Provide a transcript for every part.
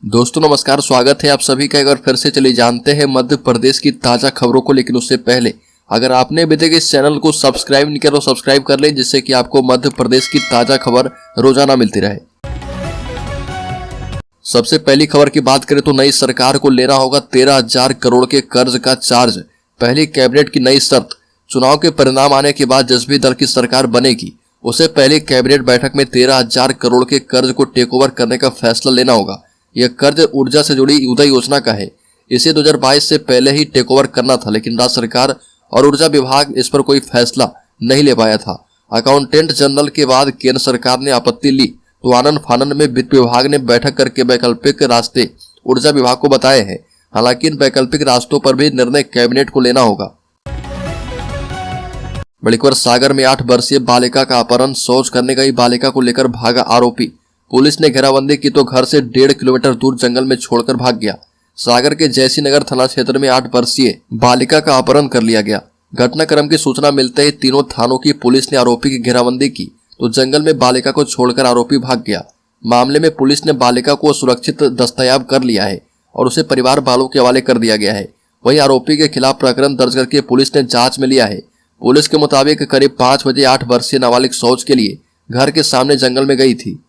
दोस्तों नमस्कार, स्वागत है आप सभी का। एक बार फिर से चलिए जानते हैं मध्य प्रदेश की ताजा खबरों को। लेकिन उससे पहले अगर आपने अभी तक इस चैनल को सब्सक्राइब नहीं किया तो सब्सक्राइब कर लें, जिससे कि आपको मध्य प्रदेश की ताजा खबर रोजाना मिलती रहे। सबसे पहली खबर की बात करें तो नई सरकार को लेना होगा 13,000 करोड़ के कर्ज का चार्ज। पहली कैबिनेट की नई शर्त, चुनाव के परिणाम आने के बाद जिस भी दल की सरकार बनेगी उसे पहली कैबिनेट बैठक में 13,000 करोड़ के कर्ज को टेक ओवर करने का फैसला लेना होगा। यह कर्ज ऊर्जा से जुड़ी उदय योजना का है। इसे 2022 से पहले ही टेक ओवर करना था, लेकिन राज्य सरकार और ऊर्जा विभाग इस पर कोई फैसला नहीं ले पाया था। अकाउंटेंट जनरल के बाद केंद्र सरकार ने आपत्ति ली तो आनन फानन में वित्त विभाग ने बैठक करके वैकल्पिक रास्ते ऊर्जा विभाग को बताए हैं। हालांकि इन वैकल्पिक रास्तों पर भी निर्णय कैबिनेट को लेना होगा। बड़ी खबर, सागर में 8 वर्षीय बालिका का अपहरण, शौच करने गई बालिका को लेकर भागा आरोपी। पुलिस ने घेराबंदी की तो घर से 1.5 किलोमीटर दूर जंगल में छोड़कर भाग गया। सागर के जयसी नगर थाना क्षेत्र में 8 वर्षीय बालिका का अपहरण कर लिया गया। घटनाक्रम की सूचना मिलते ही तीनों थानों की पुलिस ने आरोपी की घेराबंदी की तो जंगल में बालिका को छोड़कर आरोपी भाग गया। मामले में पुलिस ने बालिका को सुरक्षित दस्तयाब कर लिया है और उसे परिवार वालों के हवाले कर दिया गया है। वहीं आरोपी के खिलाफ प्रकरण दर्ज करके पुलिस ने जांच में लिया है। पुलिस के मुताबिक करीब 5 बजे 8 वर्षीय नाबालिग शौच के लिए घर के सामने जंगल में गई थी।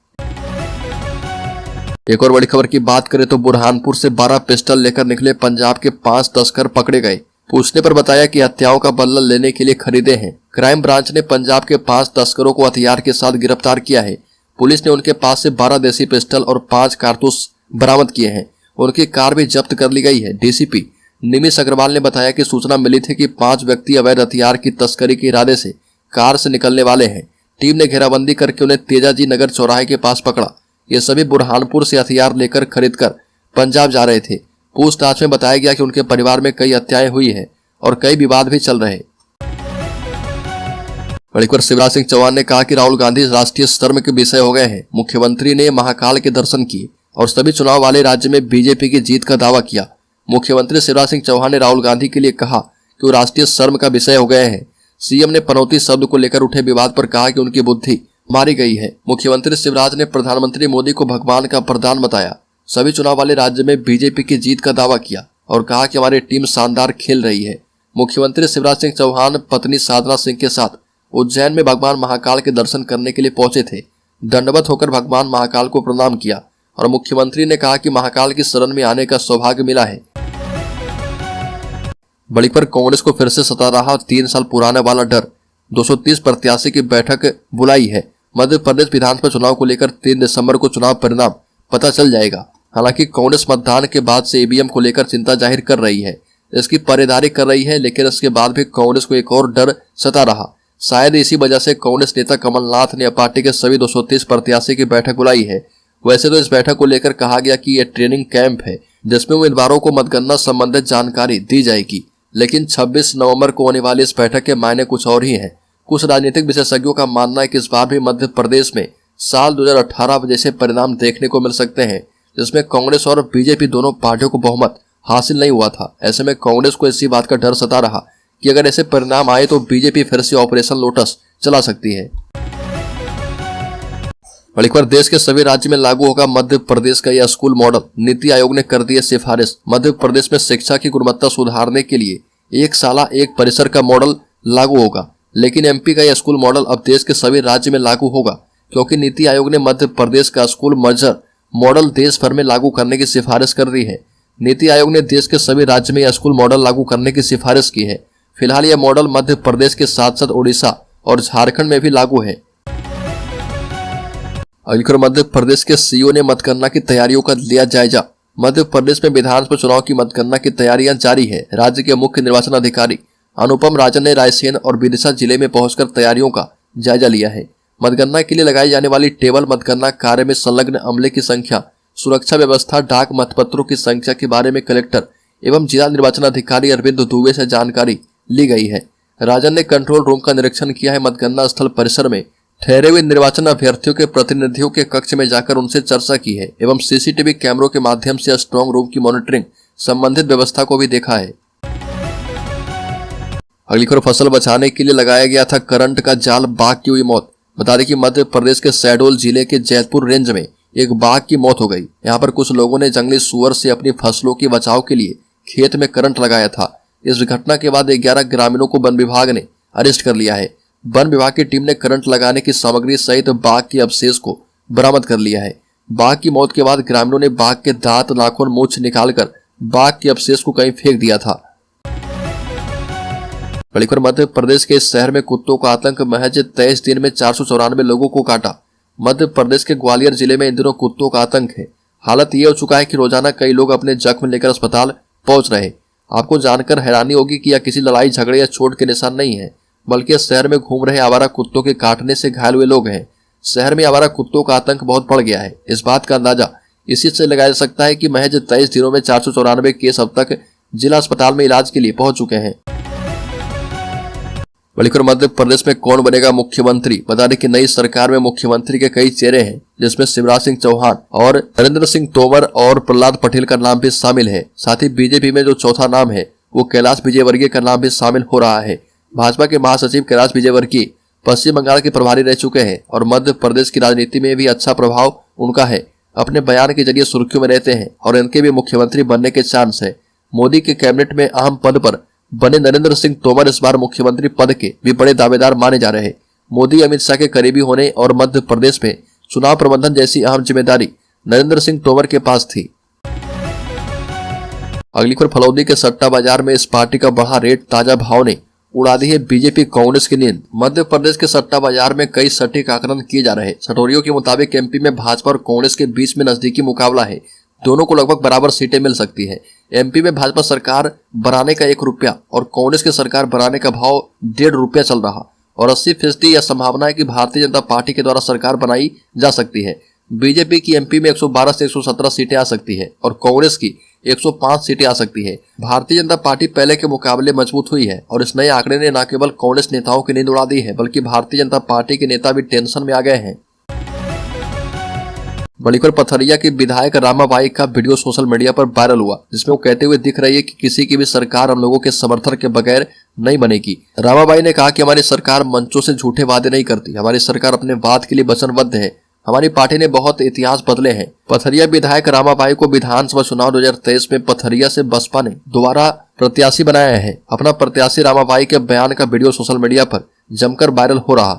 एक और बड़ी खबर की बात करें तो बुरहानपुर से 12 पिस्टल लेकर निकले पंजाब के 5 तस्कर पकड़े गए। पूछने पर बताया कि हत्याओं का बदला लेने के लिए खरीदे हैं। क्राइम ब्रांच ने पंजाब के 5 तस्करों को हथियार के साथ गिरफ्तार किया है। पुलिस ने उनके पास से 12 देसी पिस्टल और 5 कारतूस बरामद किए हैं। उनकी कार भी जब्त कर ली गई है। डीसीपी निमिष अग्रवाल ने बताया कि सूचना मिली थी कि 5 व्यक्ति अवैध हथियार की तस्करी के इरादे से कार से निकलने वाले हैं। टीम ने घेराबंदी करके उन्हें तेजाजी नगर चौराहे के पास पकड़ा। ये सभी बुरहानपुर से हथियार लेकर खरीदकर पंजाब जा रहे थे। पूछताछ में बताया गया कि उनके परिवार में कई हत्याएं हुई हैं और कई विवाद भी चल रहे। बड़ी खबर, शिवराज सिंह चौहान ने कहा कि राहुल गांधी राष्ट्रीय शर्म के विषय हो गए हैं। मुख्यमंत्री ने महाकाल के दर्शन किए और सभी चुनाव वाले राज्य में बीजेपी की जीत का दावा किया। मुख्यमंत्री शिवराज सिंह चौहान ने राहुल गांधी के लिए कहा कि वो राष्ट्रीय शर्म का विषय हो गए हैं। सीएम ने पनौती शब्द को लेकर उठे विवाद पर कहा कि उनकी बुद्धि मारी गई है। मुख्यमंत्री शिवराज ने प्रधानमंत्री मोदी को भगवान का प्रदान बताया। सभी चुनाव वाले राज्य में बीजेपी की जीत का दावा किया और कहा कि हमारी टीम शानदार खेल रही है। मुख्यमंत्री शिवराज सिंह चौहान पत्नी साधना सिंह के साथ उज्जैन में भगवान महाकाल के दर्शन करने के लिए पहुंचे थे। दंडवत होकर भगवान महाकाल को प्रणाम किया और मुख्यमंत्री ने कहा कि महाकाल की शरण में आने का सौभाग्य मिला है। बड़ी पर कांग्रेस को फिर से सता रहा 3 साल पुराने वाला डर। 230 प्रत्याशी की बैठक बुलाई है। मध्य प्रदेश विधानसभा चुनाव को लेकर 3 दिसंबर को चुनाव परिणाम पता चल जाएगा। हालांकि कांग्रेस मतदान के बाद से ईवीएम को लेकर चिंता जाहिर कर रही है, इसकी पहरेदारी कर रही है, लेकिन इसके बाद भी कांग्रेस को एक और डर सता रहा। शायद इसी वजह से कांग्रेस नेता कमलनाथ ने पार्टी के सभी 230 प्रत्याशी की बैठक बुलाई है। वैसे तो इस बैठक को लेकर कहा गया कि यह ट्रेनिंग कैंप है जिसमें उम्मीदवारों को मतगणना संबंधित जानकारी दी जाएगी, लेकिन 26 नवंबर को होने वाली इस बैठक के मायने कुछ और ही हैं। कुछ राजनीतिक विशेषज्ञों का मानना है कि इस बार भी मध्य प्रदेश में साल 2018 जैसे परिणाम देखने को मिल सकते हैं, जिसमें कांग्रेस और बीजेपी दोनों पार्टियों को बहुमत हासिल नहीं हुआ था। ऐसे में कांग्रेस को इसी बात का डर सता रहा कि अगर ऐसे परिणाम आए तो बीजेपी फिर से ऑपरेशन लोटस चला सकती है। बड़ी खबर, देश के सभी राज्य में लागू होगा मध्य प्रदेश का यह स्कूल मॉडल। नीति आयोग ने कर दी है सिफारिश। मध्य प्रदेश में शिक्षा की गुणवत्ता सुधारने के लिए एक साला एक परिसर का मॉडल लागू होगा, लेकिन एमपी का यह स्कूल मॉडल अब देश के सभी राज्य में लागू होगा, क्योंकि नीति आयोग ने मध्य प्रदेश का स्कूल मर्जर मॉडल देश भर में लागू करने की सिफारिश कर दी है। नीति आयोग ने देश के सभी राज्य में यह स्कूल मॉडल लागू करने की सिफारिश की है। फिलहाल यह मॉडल मध्य प्रदेश के साथ साथ उड़ीसा और झारखंड में भी लागू है। अगली मध्य प्रदेश के सीईओ ने मतगणना की तैयारियों का लिया जायजा। मध्य प्रदेश में विधानसभा चुनाव की मतगणना की तैयारियां जारी है। राज्य के मुख्य निर्वाचन अधिकारी अनुपम राजन ने रायसेन और विदिशा जिले में पहुंचकर तैयारियों का जायजा लिया है। मतगणना के लिए लगाई जाने वाली टेबल, मतगणना कार्य में संलग्न अमले की संख्या, सुरक्षा व्यवस्था, डाक मतपत्रों की संख्या के बारे में कलेक्टर एवं जिला निर्वाचन अधिकारी अरविंद दुबे से जानकारी ली गई है। राजन ने कंट्रोल रूम का निरीक्षण किया है। मतगणना स्थल परिसर में ठहरे हुए निर्वाचन अभ्यर्थियों के प्रतिनिधियों के कक्ष में जाकर उनसे चर्चा की है एवं सीसीटीवी कैमरों के माध्यम से स्ट्रांग रूम की मॉनिटरिंग संबंधित व्यवस्था को भी देखा है। अगली खबर, फसल बचाने के लिए लगाया गया था करंट का जाल, बाघ की हुई मौत। बता दें कि मध्य प्रदेश के शहडोल जिले के जैतपुर रेंज में एक बाघ की मौत हो गई। यहाँ पर कुछ लोगों ने जंगली सुअर से अपनी फसलों के बचाव के लिए खेत में करंट लगाया था। इस घटना के बाद 11 ग्रामीणों को वन विभाग ने अरेस्ट कर लिया है। वन विभाग की टीम ने करंट लगाने की सामग्री सहित बाघ के अवशेष को बरामद कर लिया है। बाघ की मौत के बाद ग्रामीणों ने बाघ के दांत, नाखून, मूंछ निकालकर बाघ के अवशेष को कहीं फेंक दिया था। बड़ी खबर, मध्य प्रदेश के इस शहर में कुत्तों का आतंक, महज 23 दिन में 494 लोगों को काटा। मध्य प्रदेश के ग्वालियर जिले में इन दिनों कुत्तों का आतंक है। हालत ये हो चुका है कि रोजाना कई लोग अपने जख्म लेकर अस्पताल पहुंच रहे। आपको जानकर हैरानी होगी कि यह किसी लड़ाई झगड़े या चोट के निशान नहीं है, बल्कि शहर में घूम रहे आवारा कुत्तों के काटने से घायल हुए लोग हैं। शहर में आवारा कुत्तों का आतंक बहुत बढ़ गया है। इस बात का अंदाजा इसी से लगाया जा सकता है कि महज 23 दिनों में 494 केस अब तक जिला अस्पताल में इलाज के लिए पहुंच चुके हैं। बल्कि मध्य प्रदेश में कौन बनेगा मुख्यमंत्री? बता दें कि नई सरकार में मुख्यमंत्री के कई चेहरे हैं, जिसमें शिवराज सिंह चौहान और नरेंद्र सिंह तोमर और प्रहलाद पटेल का नाम भी शामिल है। साथ ही बीजेपी में जो चौथा नाम है वो कैलाश विजयवर्गीय का नाम भी शामिल हो रहा है। भाजपा के महासचिव कैलाश विजयवर्गीय पश्चिम बंगाल के प्रभारी रह चुके हैं और मध्य प्रदेश की राजनीति में भी अच्छा प्रभाव उनका है। अपने बयान के जरिए सुर्खियों में रहते हैं और इनके भी मुख्यमंत्री बनने के चांस है। मोदी के कैबिनेट में अहम पद पर बने नरेंद्र सिंह तोमर इस बार मुख्यमंत्री पद के भी बड़े दावेदार माने जा रहे हैं। मोदी अमित शाह के करीबी होने और मध्य प्रदेश में चुनाव प्रबंधन जैसी अहम जिम्मेदारी नरेंद्र सिंह तोमर के पास थी। अगली खबर, फलौदी के सट्टा बाजार में इस पार्टी का बढ़ा रेट, ताजा भाव ने उड़ा दी है बीजेपी कांग्रेस की नींद। मध्य प्रदेश के सट्टा बाजार में कई सटीक आकलन किए जा रहे हैं। सटोरियों के मुताबिक एमपी में भाजपा और कांग्रेस के बीच में नजदीकी मुकाबला है। दोनों को लगभग बराबर सीटें मिल सकती है। एमपी में भाजपा सरकार बनाने का 1 रुपया और कांग्रेस की सरकार बनाने का भाव 1.5 रुपया चल रहा और 80% यह संभावना है कि भारतीय जनता पार्टी के द्वारा सरकार बनाई जा सकती है। बीजेपी की एमपी में 112 से 117 सीटें आ सकती है और कांग्रेस की 105 सीटें आ सकती है। भारतीय जनता पार्टी पहले के मुकाबले मजबूत हुई है और इस नए आंकड़े ने न केवल कांग्रेस नेताओं की नींद उड़ा दी है, बल्कि भारतीय जनता पार्टी के नेता भी टेंशन में आ गए हैं। बड़ी खबर, पथरिया की विधायक रामाबाई का वीडियो सोशल मीडिया पर वायरल हुआ, जिसमें वो कहते हुए दिख रही है कि किसी की भी सरकार हम लोगों के समर्थन के बगैर नहीं बनेगी। रामाबाई ने कहा कि हमारी सरकार मंचों से झूठे वादे नहीं करती, हमारी सरकार अपने वाद के लिए वचनबद्ध है। हमारी पार्टी ने बहुत इतिहास बदले हैं। पथरिया विधायक रामाबाई को विधानसभा चुनाव 2023 में पथरिया से बसपा ने दोबारा प्रत्याशी बनाया है। अपना प्रत्याशी रामाबाई के बयान का वीडियो सोशल मीडिया पर जमकर वायरल हो रहा।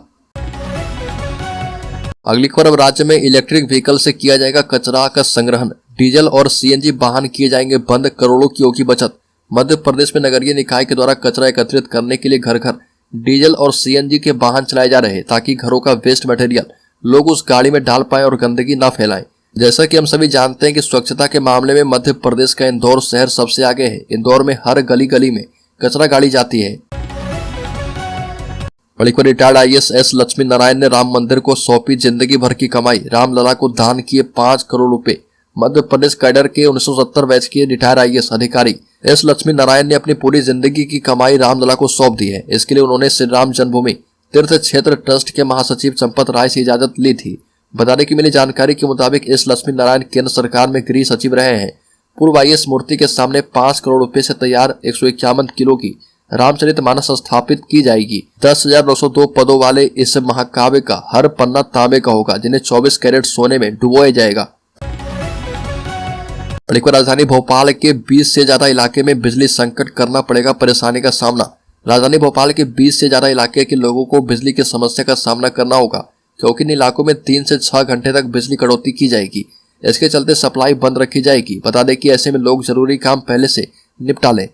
अगली खबर, अब राज्य में इलेक्ट्रिक व्हीकल से किया जाएगा कचरा का संग्रहण, डीजल और सीएनजी वाहन किए जाएंगे बंद, करोड़ों की होगी बचत। मध्य प्रदेश में नगरीय निकाय के द्वारा कचरा एकत्रित करने के लिए घर घर डीजल और सीएनजी के वाहन चलाए जा रहे हैं, ताकि घरों का वेस्ट मटेरियल लोग उस गाड़ी में डाल पाए और गंदगी ना फैलाएं। जैसा कि हम सभी जानते हैं कि स्वच्छता के मामले में मध्य प्रदेश का इंदौर शहर सबसे आगे है। इंदौर में हर गली गली में कचरा गाड़ी जाती है। बड़ी खबर, रिटायर्ड IAS लक्ष्मी नारायण ने राम मंदिर को सौंपी जिंदगी भर की कमाई, रामलला को दान किए 5 करोड़ रुपए। मध्य प्रदेश कैडर के 1970 बैच के रिटायर्ड IAS अधिकारी एस लक्ष्मी नारायण ने अपनी पूरी जिंदगी की कमाई रामलला को सौंप दी है। इसके लिए उन्होंने श्री राम जन्मभूमि तीर्थ क्षेत्र ट्रस्ट के महासचिव चंपत राय से इजाजत ली थी। बता दें कि मिली जानकारी के मुताबिक एस लक्ष्मी नारायण केंद्र सरकार में गृह सचिव रहे हैं। पूर्व IAS मूर्ति के सामने 5 करोड़ रुपए से तैयार 151 किलो की रामचरितमानस स्थापित की जाएगी। 10,902 पदों वाले इस महाकाव्य का हर पन्ना तांबे का होगा, जिन्हें 24 कैरेट सोने में डुबोया जाएगा। राजधानी भोपाल के 20 से ज्यादा इलाके में बिजली संकट, करना पड़ेगा परेशानी का सामना। राजधानी भोपाल के 20 से ज्यादा इलाके के लोगों को बिजली की समस्या का सामना करना होगा, क्योंकि इन इलाकों में 3 से 6 घंटे तक बिजली कटौती की जाएगी। इसके चलते सप्लाई बंद रखी जाएगी। बता दें कि ऐसे में लोग जरूरी काम पहले से निपटा लें।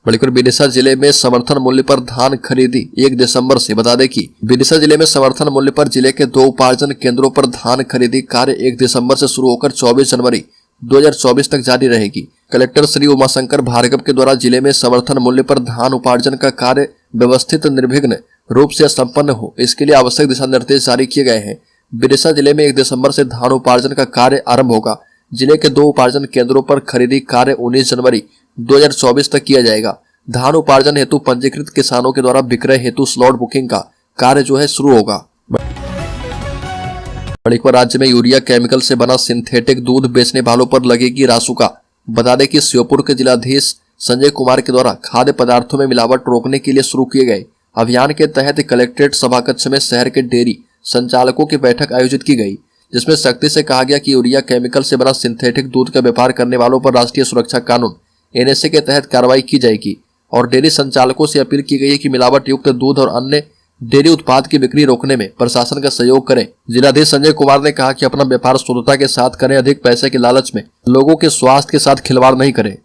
विदिशा जिले में समर्थन मूल्य पर धान खरीदी 1 दिसंबर से। बता दें कि विदिशा जिले में समर्थन मूल्य पर जिले के 2 उपार्जन केंद्रों पर धान खरीदी कार्य 1 दिसंबर से शुरू होकर 24 जनवरी 2024 तक जारी रहेगी। कलेक्टर श्री उमाशंकर भार्गव के द्वारा जिले में समर्थन मूल्य पर धान उपार्जन का कार्य व्यवस्थित निर्विघ्न रूप से संपन्न हो, इसके लिए आवश्यक दिशा निर्देश जारी किए गए हैं। विदिशा जिले में 1 दिसंबर से धान उपार्जन का कार्य आरंभ होगा। जिले के 2 उपार्जन केंद्रों पर खरीदी कार्य 19 जनवरी 2024 तक किया जाएगा। धान उपार्जन हेतु पंजीकृत किसानों के द्वारा विक्रय हेतु स्लॉट बुकिंग का कार्य जो है शुरू होगा। राज्य में यूरिया केमिकल से बना सिंथेटिक दूध बेचने वालों पर लगेगी रासुका। बता दें कि श्योपुर के जिलाधीश संजय कुमार के द्वारा खाद्य पदार्थों में मिलावट रोकने के लिए शुरू किए गए अभियान के तहत कलेक्ट्रेट सभाकक्ष में शहर के डेयरी संचालकों की बैठक आयोजित की गई, जिसमें सख्ती से कहा गया कि यूरिया केमिकल से बना सिंथेटिक दूध का व्यापार करने वालों पर राष्ट्रीय सुरक्षा कानून एनएसए के तहत कार्रवाई की जाएगी और डेयरी संचालकों से अपील की गई है कि मिलावट युक्त दूध और अन्य डेयरी उत्पाद की बिक्री रोकने में प्रशासन का सहयोग करें। जिलाधीश संजय कुमार ने कहा कि अपना व्यापार शुद्धता के साथ करें, अधिक पैसे के लालच में लोगों के स्वास्थ्य के साथ खिलवाड़ नहीं करें।